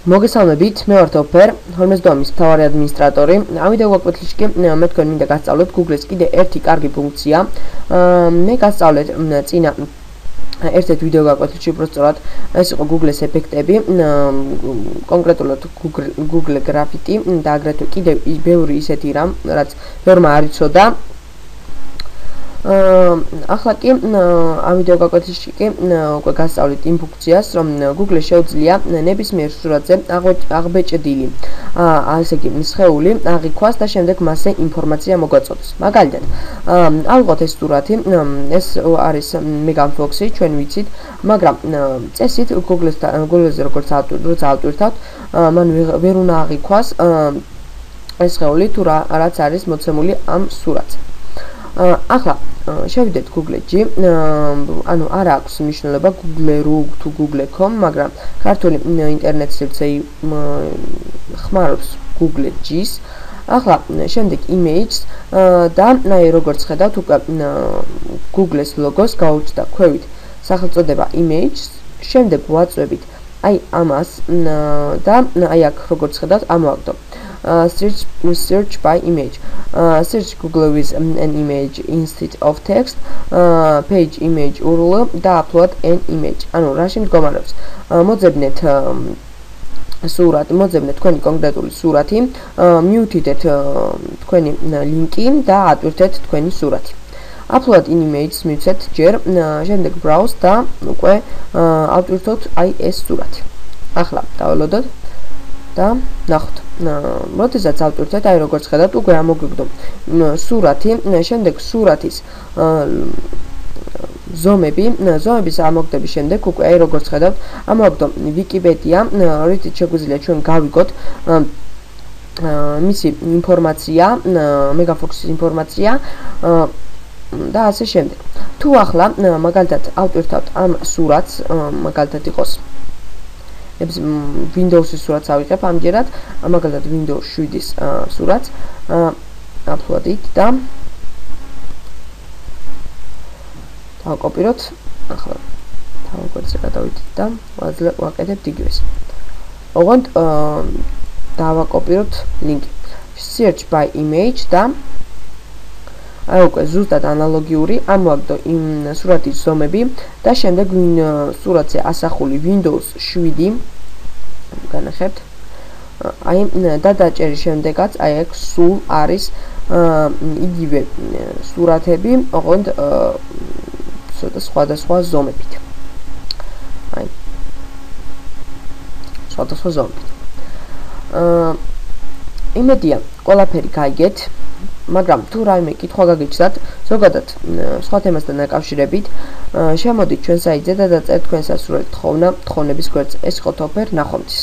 მოგესალმებით, მე ვარ ოფერ, ჰორმეზდომის მთავარი ადმინისტრატორი. ამ ვიდეო გაკვეთილში კი მე თქვენ მინდა გასწავლოთ Google-ს კიდე ერთი კარგი ფუნქცია. მე გასწავლეთ წინა ერთ-ერთ ვიდეო გაკვეთილში უბრალოდ ეს იყო Google-ის ეფექტები, კონკრეტულად Google Graffiti და აგრეთვე კიდევ ბევრი ისეთი რამ, რაც ბევრმა არ იცოდა. ახლა კი ამ ვიდეო გაკვეთილში კი უკვე გასწავლით იმ ფუნქციას, რომ Google-ს შეუძლია ნებისმიერ სურათზე აღბეჭდილი ასე იგი სხეული აღიქვას და შემდეგ მასზე ინფორმაცია მოგვაწოდოს. მაგალითად, ავიღოთ ეს სურათი, ეს არის Megan Fox-ი, ჩვენ ვიცით, მაგრამ წესით Google-ზე როგორც ავტვირთავთ, მან ვერ უნდა აღიქვას ეს სხეული თუ რაც არის მოცემული ამ სურათზე. ახლა შევიდეთ Google-ში, ანუ არ აქვს მნიშვნელობა Google.ru თუ Google.com, მაგრამ ქართული ინტერნეტ სივრცე ხმარობს Google-ში. ახლა შემდეგ images და ნაი როგორც ხედავთ, უკვე Google-ის ლოგოს გაუჩნდა ქვევით სახელწოდება images, შემდეგ ვაწვევით აი ამას და აი აქ როგორც ხედავთ, ამოვაგდო search by image. Search Google with an image instead of text, page image URL და upload an image. ანუ რაში მდგომარეობს? მოძებნეთ სურათი, მოძებნეთ თქვენი კონკრეტული სურათი, მიუთითეთ თქვენი ლინკი და ატვირთეთ თქვენი სურათი. Upload in images მივცეთ ჯერ, შემდეგ browse და უკვე ავტვირთოთ აი ეს სურათი. ახლა დაველოდოთ და ნახოთ. როდესაც ავტვირთეთ, აი როგორც ხედავთ, უკვე ამოგვიგდო სურათი, შემდეგ სურათის ზომების ამოგდების შემდეგ უკვე აი როგორც ხედავთ, ამოგვიგდო Wikipedia, რითიც შეგვიძლია ჩვენ გავიგოთ მისი ინფორმაცია, Megan Fox-ის ინფორმაცია და ასე შემდეგ. თუ ახლა მაგალითად ავტვირთავთ ამ სურათს, მაგალითად იყოს Windows-ის სურათს ავიღებ ამჯერად, მაგალითად Windows 7-ის სურათს, upload-ით და დავაკოპიროთ. ახლა თავკვეთზე გადავიდეთ და ვაკეთებთ იგივეს. ოღონდ დავაკოპიროთ ლინკი. Search by image და აი უკვე ზუსტად ანალოგიური ამოვაგდო იმ სურათის ზომები და შემდეგ სურათზე ასახული Windows 7 განახებთ. აი და დაჭერის შემდეგაც აი აქ სულ არის იგივე სურათები, ოღონდ ცოტა სხვადასხვა ზომებით. აი სხვადასხვა ზომებით. იმედია ყველაფერი გაიგეთ. მაგრამ თუ რაიმე კითხვა გაგიჩნდათ, ზოგადად სხვა თემასთან დაკავშირებით, შემოდით ჩვენ საიტზე და დაწერთ თქვენ სასურველი თხოვნების გვერდზე. ეს იყო ოფერ, ნახვამდის.